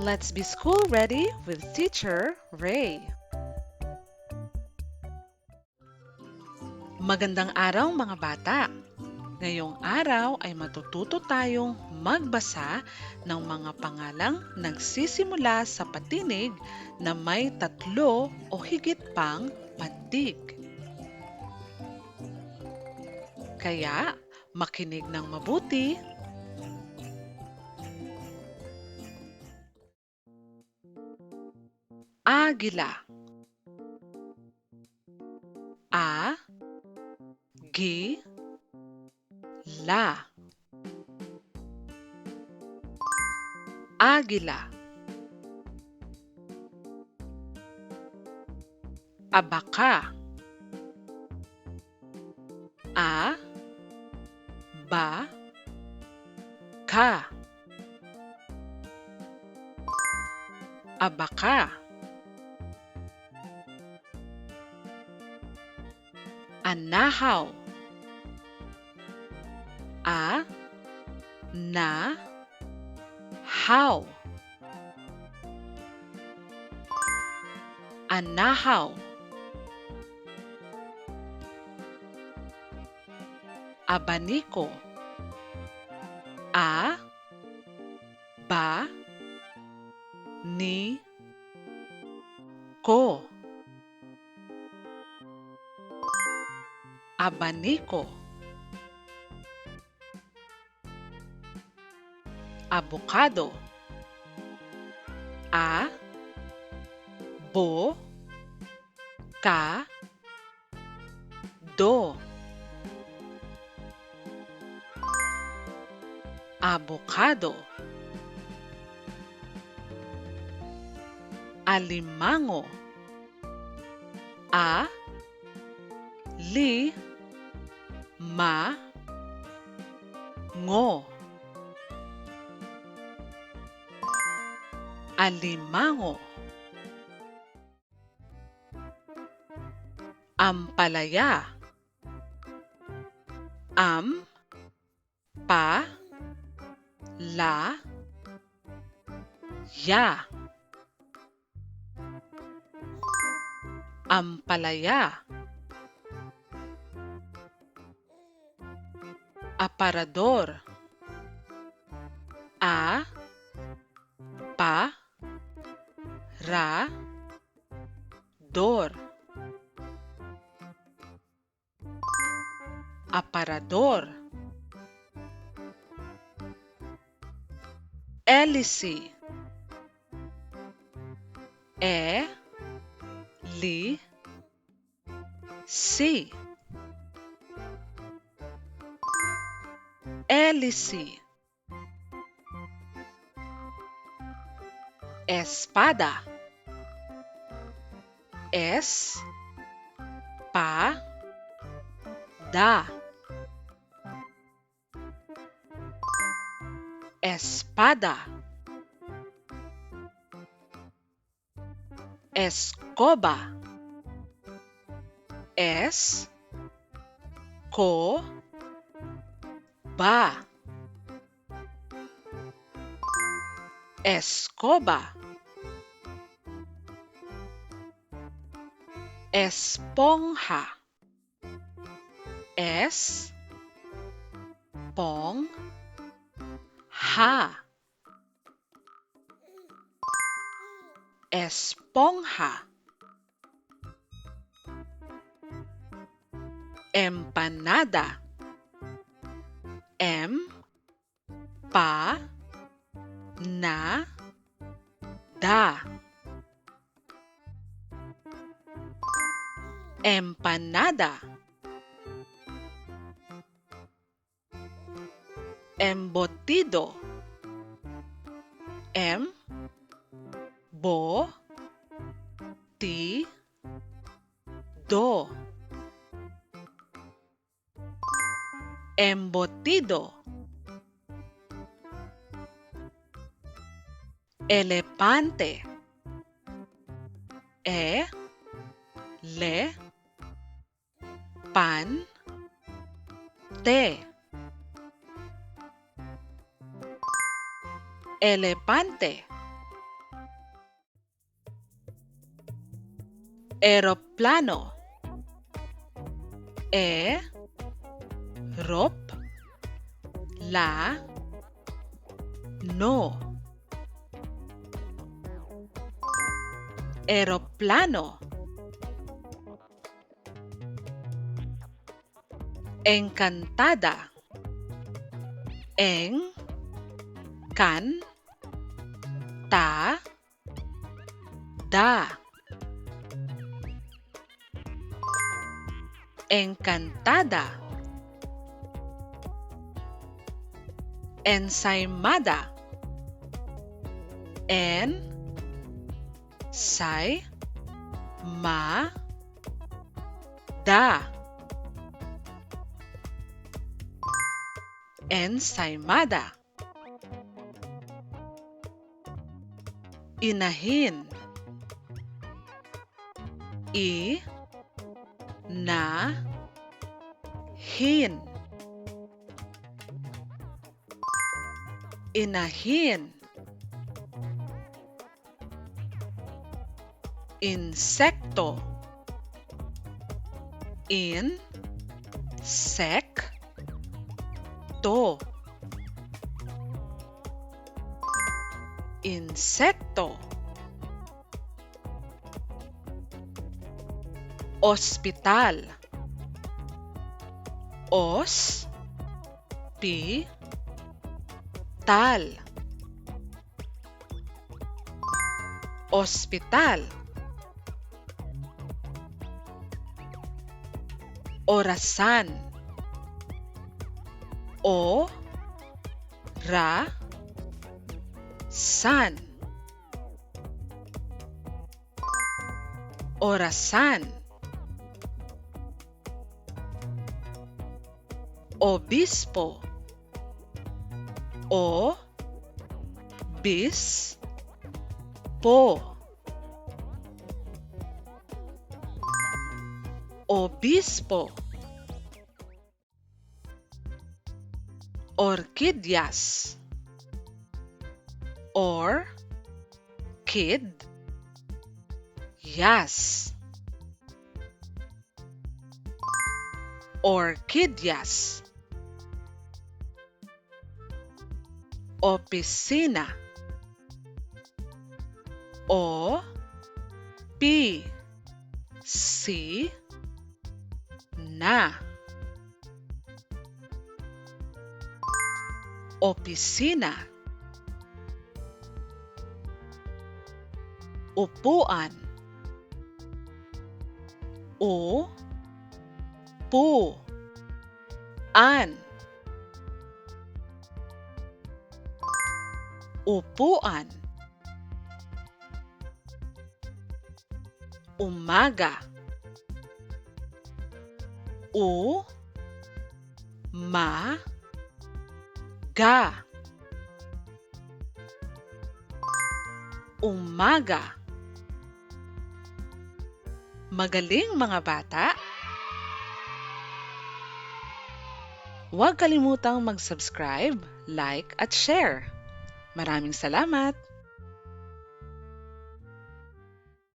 Let's be school ready with Teacher Ray. Magandang araw mga bata! Ngayong araw ay matututo tayong magbasa ng mga pangalang nagsisimula sa patinig na may tatlo o higit pang pantig. Kaya makinig ng mabuti. Agila. A, gi, la. Agila. Abaka. A, ba, ka. Abaka. Anahaw. A, na, haw. Anahaw. Abaniko. A, ba, ni, ko. Abaniko. Abukado. A, bo, ka, do. Abukado. Alimango. A, li, ma, ngo. Alimango. Ampalaya. Am, pa, la, ya. Ampalaya. Aparador. A, pa, ra, dor. Aparador. Hélice. E, li, si. Hélice. Espada. Es, pa, da. Espada. Escoba. Es, ko, ba. Escoba. Esponja. Es, pong, ha. Esponja. Empanada. Em, pa, na, da. Empanada. Embutido. Em, bo, ti, do. Embutido. Elepante. E, le, pan, te. Elepante. Eroplano. E, rop, la, no. Eroplano. Encantada. Eng, kan, ta, da. Encantada. Ensaymada. En, say, ma, da. Ensaymada. Inahin. I, na, hin. Inahin. Insekto. In, sek, to. Insekto. Ospital. Os, pi, tal. Ospital. Orasan. O, ra, san. Orasan. Obispo. O, bis, po. Obispo. Orquídeas. Or, kid, yas. Orquídeas. Oficina. O, pi, si, na. Opisina. Upuan. U, pu, an. Upuan. Umaga. U, ma, ga. Umaga. Magaling mga bata! Huwag kalimutang mag-subscribe, like at share. Maraming salamat!